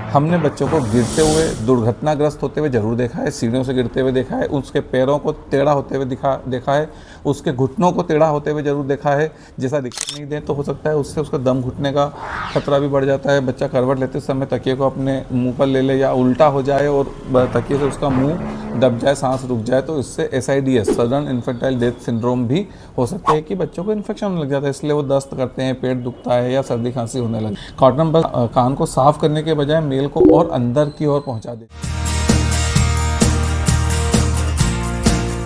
हमने बच्चों को गिरते हुए, दुर्घटनाग्रस्त होते हुए ज़रूर देखा है, सीढ़ियों से गिरते हुए देखा है, उसके पैरों को टेढ़ा होते हुए देखा है, उसके घुटनों को टेढ़ा होते हुए ज़रूर देखा है। जैसा दिखाई नहीं दे तो हो सकता है उससे उसका दम घुटने का खतरा भी बढ़ जाता है। बच्चा करवट लेते समय तकिए को अपने मुंह पर ले ले या उल्टा हो जाए और तकिए से उसका मुंह दब जाए, सांस रुक जाए, तो इससे SIDS, sudden infantile death syndrome भी हो सकता है कि बच्चों को इन्फेक्शन लग जाता है, इसलिए वो दस्त करते हैं, पेट दुखता है या सर्दी खांसी होने लगे। कॉटन बस कान को साफ करने के बजाय मेल को और अंदर की ओर पहुंचा दे।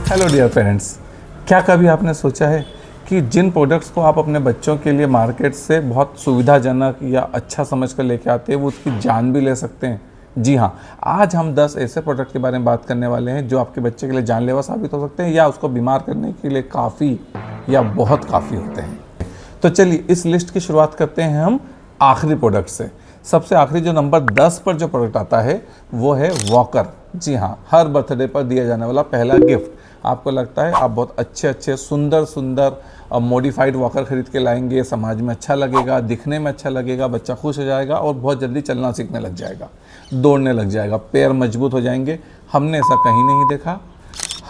हेलो डियर पेरेंट्स, क्या कभी आपने सोचा है कि जिन प्रोडक्ट्स को आप अपने बच्चों के लिए मार्केट से बहुत सुविधाजनक या अच्छा समझ कर लेके आते हैं वो उसकी जान भी ले सकते हैं? जी हाँ, आज हम 10 ऐसे प्रोडक्ट के बारे में बात करने वाले हैं जो आपके बच्चे के लिए जानलेवा साबित हो सकते हैं या उसको बीमार करने के लिए काफ़ी या बहुत काफ़ी होते हैं। तो चलिए इस लिस्ट की शुरुआत करते हैं हम आखिरी प्रोडक्ट से। सबसे आखिरी जो नंबर 10 पर जो प्रोडक्ट आता है वो है वॉकर। जी हाँ, हर बर्थडे पर दिया जाने वाला पहला गिफ्ट। आपको लगता है आप बहुत अच्छे सुंदर मॉडिफाइड वॉकर खरीद के लाएंगे, समाज में अच्छा लगेगा, दिखने में अच्छा लगेगा, बच्चा खुश हो जाएगा और बहुत जल्दी चलना सीखने लग जाएगा, दौड़ने लग जाएगा, पैर मजबूत हो जाएंगे। हमने ऐसा कहीं नहीं देखा।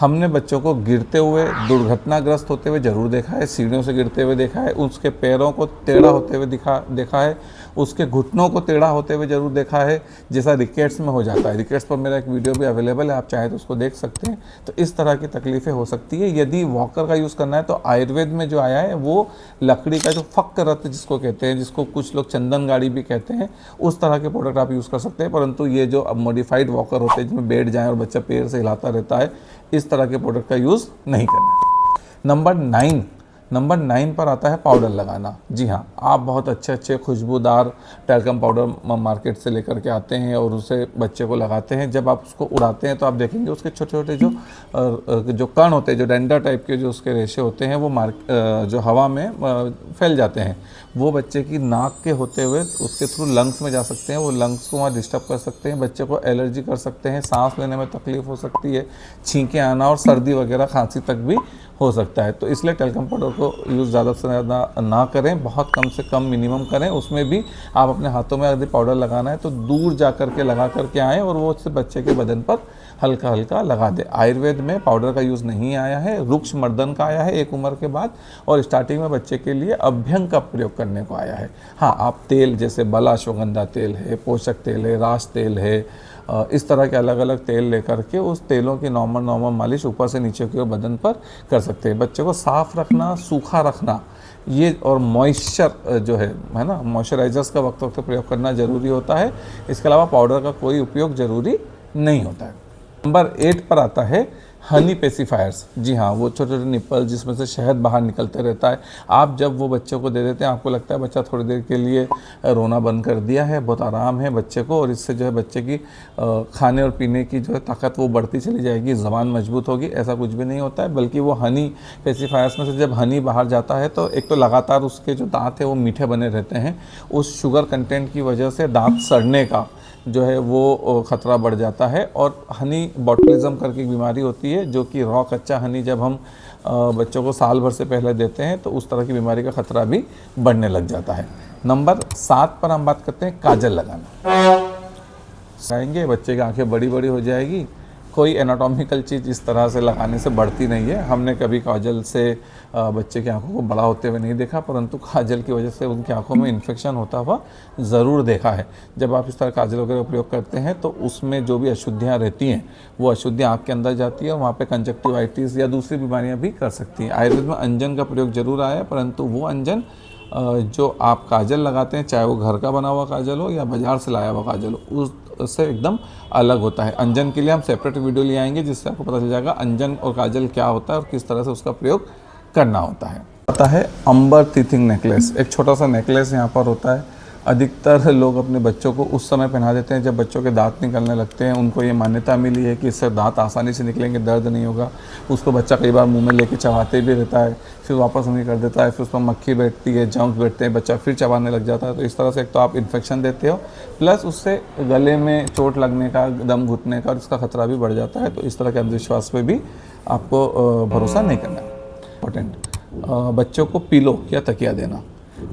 हमने बच्चों को गिरते हुए, दुर्घटनाग्रस्त होते हुए ज़रूर देखा है, सीढ़ियों से गिरते हुए देखा है, उसके पैरों को टेढ़ा होते हुए देखा है, उसके घुटनों को टेढ़ा होते हुए ज़रूर देखा है, जैसा रिकेट्स में हो जाता है। रिकेट्स पर मेरा एक वीडियो भी अवेलेबल है, आप चाहें तो उसको देख सकते हैं। तो इस तरह की तकलीफ़ें हो सकती है। यदि वॉकर का यूज़ करना है तो आयुर्वेद में जो आया है वो लकड़ी का जो फक्क रत्न जिसको कहते हैं, जिसको कुछ लोग चंदन गाड़ी भी कहते हैं, उस तरह के प्रोडक्ट आप यूज़ कर सकते हैं। परंतु ये जो अब मॉडिफाइड वॉकर होते हैं जिसमें बैठ जाएँ और बच्चा पैर से हिलाता रहता है, इस तरह के प्रोडक्ट का यूज़ नहीं करना। नंबर 9 पर आता है पाउडर लगाना। जी हाँ, आप बहुत अच्छे खुशबूदार टैल्कम पाउडर मार्केट से लेकर के आते हैं और उसे बच्चे को लगाते हैं। जब आप उसको उड़ाते हैं तो आप देखेंगे उसके छोटे छोटे जो कण होते हैं, जो डेंडर टाइप के जो उसके रेशे होते हैं, वो जो हवा में फैल जाते हैं। वो बच्चे की नाक के होते हुए उसके थ्रू लंग्स में जा सकते हैं, वो लंग्स को वहाँ डिस्टर्ब कर सकते हैं, बच्चे को एलर्जी कर सकते हैं, सांस लेने में तकलीफ हो सकती है, छींकें आना और सर्दी वगैरह खांसी तक भी हो सकता है। तो इसलिए टैल्कम पाउडर को यूज़ ज़्यादा से ज़्यादा ना करें, बहुत कम से कम मिनिमम करें। उसमें भी आप अपने हाथों में यदि पाउडर लगाना है तो दूर जा कर के लगा करके आएँ और वो उससे बच्चे के बदन पर हल्का हल्का लगा दे। आयुर्वेद में पाउडर का यूज़ नहीं आया है, रुक्ष मर्दन का आया है एक उम्र के बाद, और स्टार्टिंग में बच्चे के लिए अभ्यंग का प्रयोग करने को आया है। हाँ, आप तेल जैसे बल अश्वगंधा तेल है, पोषक तेल है, रास तेल है, इस तरह के अलग अलग तेल लेकर के उस तेलों की नॉर्मल मालिश ऊपर से नीचे की ओर बदन पर कर सकते हैं। बच्चे को साफ़ रखना, सूखा रखना, ये और मॉइस्चर जो है ना, मॉइस्चराइजर्स का वक्त वक्त प्रयोग करना ज़रूरी होता है। इसके अलावा पाउडर का कोई उपयोग ज़रूरी नहीं होता है। नंबर 8 पर आता है हनी पेसिफायर्स। जी हाँ, वो छोटे छोटे निप्पल जिसमें से शहद बाहर निकलते रहता है। आप जब वो बच्चे को दे देते हैं, आपको लगता है बच्चा थोड़ी देर के लिए रोना बंद कर दिया है, बहुत आराम है बच्चे को, और इससे जो है बच्चे की खाने और पीने की जो है ताकत वो बढ़ती चली जाएगी, ज़बान मजबूत होगी। ऐसा कुछ भी नहीं होता है, बल्कि वो हनी पेसिफायर्स में से जब हनी बाहर जाता है तो एक तो लगातार उसके जो दाँत है वो मीठे बने रहते हैं। उस शुगर कंटेंट की वजह से दाँत सड़ने का जो है वो ख़तरा बढ़ जाता है। और हनी बॉटलिज़म करके एक बीमारी होती है, जो कि रॉ कच्चा हनी जब हम बच्चों को साल भर से पहले देते हैं तो उस तरह की बीमारी का खतरा भी बढ़ने लग जाता है। नंबर 7 पर हम बात करते हैं काजल लगाना। लगाएंगे, बच्चे की आंखें बड़ी बड़ी हो जाएगी। कोई एनाटॉमिकल चीज़ इस तरह से लगाने से बढ़ती नहीं है। हमने कभी काजल से बच्चे की आंखों को बड़ा होते हुए नहीं देखा, परंतु काजल की वजह से उनकी आंखों में इन्फेक्शन होता हुआ ज़रूर देखा है। जब आप इस तरह काजल वगैरह का प्रयोग करते हैं तो उसमें जो भी अशुद्धियाँ रहती हैं वो अशुद्धियाँ आँख के अंदर जाती है और वहाँ पर कंजक्टिवाइटिस या दूसरी बीमारियाँ भी कर सकती हैं। आयुर्वेद में अंजन का प्रयोग जरूर आया है, परंतु वो अंजन जो आप काजल लगाते हैं, चाहे वो घर का बना हुआ काजल हो या बाज़ार से लाया हुआ काजल हो, उससे एकदम अलग होता है। अंजन के लिए हम सेपरेट वीडियो ले आएंगे जिससे आपको पता चल जाएगा अंजन और काजल क्या होता है और किस तरह से उसका प्रयोग करना होता है। आता है अंबर टीथिंग नेकलेस। एक छोटा सा नेकलेस यहाँ पर होता है। अधिकतर लोग अपने बच्चों को उस समय पहना देते हैं जब बच्चों के दांत निकलने लगते हैं। उनको ये मान्यता मिली है कि इससे दांत आसानी से निकलेंगे, दर्द नहीं होगा। उसको बच्चा कई बार मुंह में लेके चबाते भी रहता है, फिर वापस नहीं कर देता है, फिर उस पर मक्खी बैठती है, जंक बैठते हैं, बच्चा फिर चबाने लग जाता है। तो इस तरह से एक तो आप इन्फेक्शन देते हो, प्लस उससे गले में चोट लगने का, दम घुटने का, इसका खतरा भी बढ़ जाता है। तो इस तरह के अंधविश्वास पर भी आपको भरोसा नहीं करना है। इंपॉर्टेंट, बच्चों को पिलो या तकिया देना।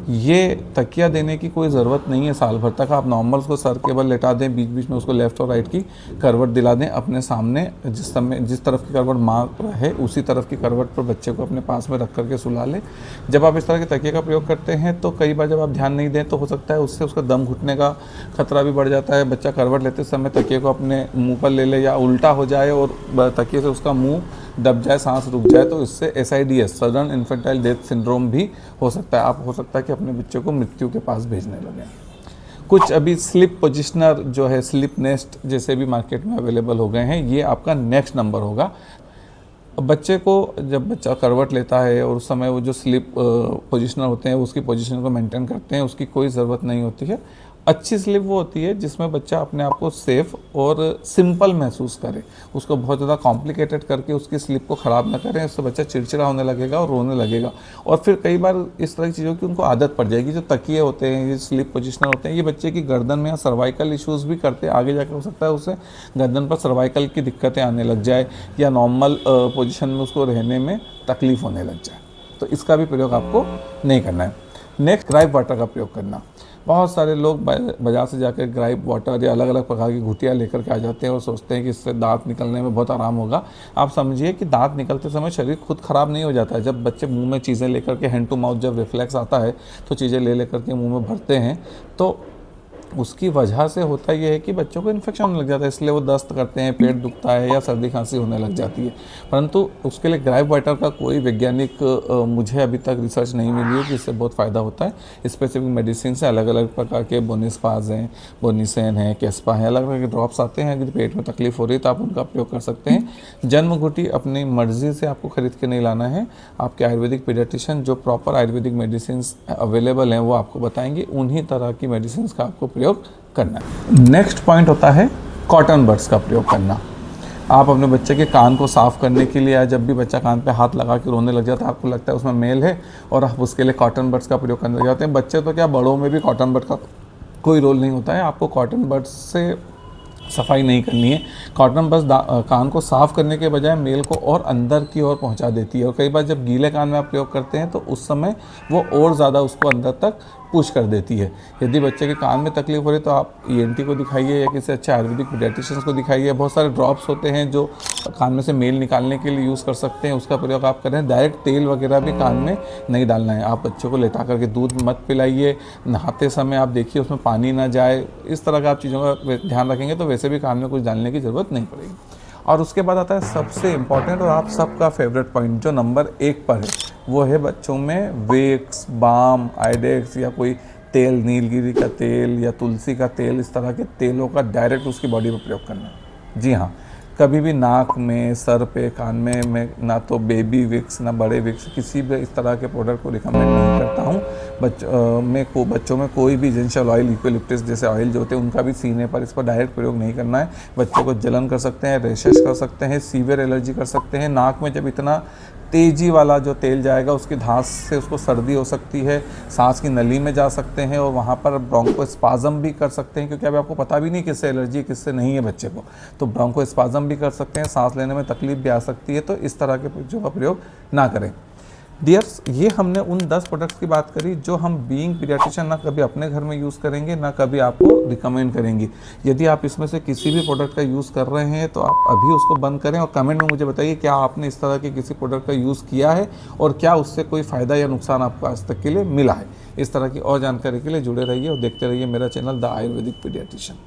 ये तकिया देने की कोई ज़रूरत नहीं है साल भर तक। आप नॉर्मल उसको सर के बल लेटा दें, बीच बीच में उसको लेफ़्ट और राइट की करवट दिला दें अपने सामने। जिस तरफ की करवट माँ रहे उसी तरफ की करवट पर बच्चे को अपने पास में रख करके सुला लें। जब आप इस तरह के तकिए का प्रयोग करते हैं तो कई बार जब आप ध्यान नहीं दें तो हो सकता है उससे उसका दम घुटने का खतरा भी बढ़ जाता है। बच्चा करवट लेते समय तकिए को अपने मुँह पर ले ले या उल्टा हो जाए और तकिए से उसका मुँह दब जाए, सांस रुक जाए, तो इससे SIDS sudden infantile death syndrome भी हो सकता है। आप हो सकता है कि अपने बच्चे को मृत्यु के पास भेजने लगें। कुछ अभी स्लिप पोजिशनर जो है, स्लिप नेस्ट जैसे भी मार्केट में अवेलेबल हो गए हैं, ये आपका नेक्स्ट नंबर होगा। बच्चे को जब बच्चा करवट लेता है और उस समय वो जो स्लिप पोजिशनर होते हैं उसकी पोजीशन को मेंटेन करते हैं, उसकी कोई ज़रूरत नहीं होती है। अच्छी स्लिप वो होती है जिसमें बच्चा अपने आप को सेफ़ और सिंपल महसूस करे, उसको बहुत ज़्यादा कॉम्प्लिकेटेड करके उसकी स्लिप को ख़राब ना करें, इससे बच्चा चिड़चिड़ा होने लगेगा और रोने लगेगा। और फिर कई बार इस तरह की चीज़ों की उनको आदत पड़ जाएगी। जो तकिए होते हैं, ये स्लिप पोजिशनर होते हैं, ये बच्चे की गर्दन में या सर्वाइकल इश्यूज़ भी करते हैं। आगे जाकर हो सकता है उससे गर्दन पर सर्वाइकल की दिक्कतें आने लग जाए या नॉर्मल पोजीशन में उसको रहने में तकलीफ़ होने लग जाए। तो इसका भी प्रयोग आपको नहीं करना है। नेक्स्ट, ग्राइप वाटर का प्रयोग करना। बहुत सारे लोग बाज़ार से जाकर ग्राइप वाटर या अलग अलग प्रकार की घुटियाँ लेकर के आ जाते हैं और सोचते हैं कि इससे दांत निकलने में बहुत आराम होगा। आप समझिए कि दांत निकलते समय शरीर खुद ख़राब नहीं हो जाता है। जब बच्चे मुंह में चीज़ें लेकर के, हैंड टू माउथ जब रिफ्लेक्स आता है तो चीज़ें ले लेकर के मुंह में भरते हैं, तो उसकी वजह से होता ये है कि बच्चों को इन्फेक्शन होने लग जाता है, इसलिए वो दस्त करते हैं, पेट दुखता है या सर्दी खांसी होने लग जाती है। परंतु उसके लिए ग्राइप वाटर का कोई वैज्ञानिक मुझे अभी तक रिसर्च नहीं मिली है कि इससे बहुत फ़ायदा होता है। स्पेसिफिक मेडिसिन से अलग अलग प्रकार के बोनिस्पाज हैं, बोनिसेन है, केस्पा है, अलग अलग के ड्रॉप्स आते हैं। अगर पेट में तकलीफ हो रही है तो आप उनका प्रयोग कर सकते हैं। जन्म घुटी अपनी मर्जी से आपको खरीद के नहीं लाना है। आपके आयुर्वेदिक पीडियाट्रिशियन जो प्रॉपर आयुर्वेदिक मेडिसिन अवेलेबल हैं वो आपको बताएंगे, उन्हीं तरह की मेडिसिन का आपको प्रयोग करना है। नेक्स्ट पॉइंट होता है कॉटन बड्स का प्रयोग करना। आप अपने बच्चे के कान को साफ़ करने के लिए, या जब भी बच्चा कान पे हाथ लगा के रोने लग जाता है, आपको लगता है उसमें मेल है और आप उसके लिए कॉटन बड्स का प्रयोग करने लग जाते हैं। बच्चे तो क्या, बड़ों में भी कॉटन बड का कोई रोल नहीं होता है। आपको कॉटन बड्स से सफाई नहीं करनी है। कॉटन बड्स कान को साफ़ करने के बजाय मेल को और अंदर की ओर पहुंचा देती है और कई बार जब गीले कान में आप प्रयोग करते हैं तो उस समय वो और ज़्यादा उसको अंदर तक पुश कर देती है। यदि बच्चे के कान में तकलीफ हो रही है तो आप ENT को दिखाइए या किसी अच्छे आयुर्वेदिक पीडियाट्रिशियन को दिखाइए। बहुत सारे ड्रॉप्स होते हैं जो कान में से मेल निकालने के लिए यूज़ कर सकते हैं, उसका प्रयोग आप करें। डायरेक्ट तेल वगैरह भी कान में नहीं डालना है। आप बच्चों को लेटा करके दूध मत पिलाइए। नहाते समय आप देखिए उसमें पानी ना जाए। इस तरह का आप चीज़ों का ध्यान रखेंगे तो वैसे भी कान में कुछ डालने की ज़रूरत नहीं पड़ेगी। और उसके बाद आता है सबसे इम्पॉर्टेंट और आप सबका फेवरेट पॉइंट जो नंबर 1 पर है, वो है बच्चों में विक्स, बाम, आइडेक्स या कोई तेल, नीलगिरी का तेल या तुलसी का तेल, इस तरह के तेलों का डायरेक्ट उसकी बॉडी पर प्रयोग करना। जी हाँ, कभी भी नाक में, सर पे, कान में मैं ना तो बेबी विक्स ना बड़े विक्स, किसी भी इस तरह के प्रोडक्ट को रिकमेंड नहीं करता हूँ। बच्चों में कोई भी एसेंशियल ऑयल, यूकेलिप्टस जैसे ऑयल जो होते हैं उनका भी सीने पर इस पर डायरेक्ट प्रयोग नहीं करना है। बच्चों को जलन कर सकते हैं, रैशेस कर सकते हैं, सीवियर एलर्जी कर सकते हैं। नाक में जब इतना तेज़ी वाला जो तेल जाएगा उसकी धांस से उसको सर्दी हो सकती है, सांस की नली में जा सकते हैं और वहाँ पर ब्रोंकोस्पाज्म भी कर सकते हैं, क्योंकि अभी आपको पता भी नहीं किससे एलर्जी है किससे नहीं है बच्चे को, तो ब्रोंकोस्पाज्म भी कर सकते हैं, सांस लेने में तकलीफ भी आ सकती है। तो इस तरह के चीज़ों का प्रयोग ना करें। डियर्स, ये हमने उन 10 प्रोडक्ट्स की बात करी जो हम बीइंग पीडियाट्रिशियन ना कभी अपने घर में यूज़ करेंगे ना कभी आपको रिकमेंड करेंगे। यदि आप इसमें से किसी भी प्रोडक्ट का यूज़ कर रहे हैं तो आप अभी उसको बंद करें और कमेंट में मुझे बताइए क्या आपने इस तरह के किसी प्रोडक्ट का यूज़ किया है और क्या उससे कोई फ़ायदा या नुकसान आपको आज तक के लिए मिला है। इस तरह की और जानकारी के लिए जुड़े रहिए और देखते रहिए मेरा चैनल द आयुर्वेदिक पीडियाट्रिशियन।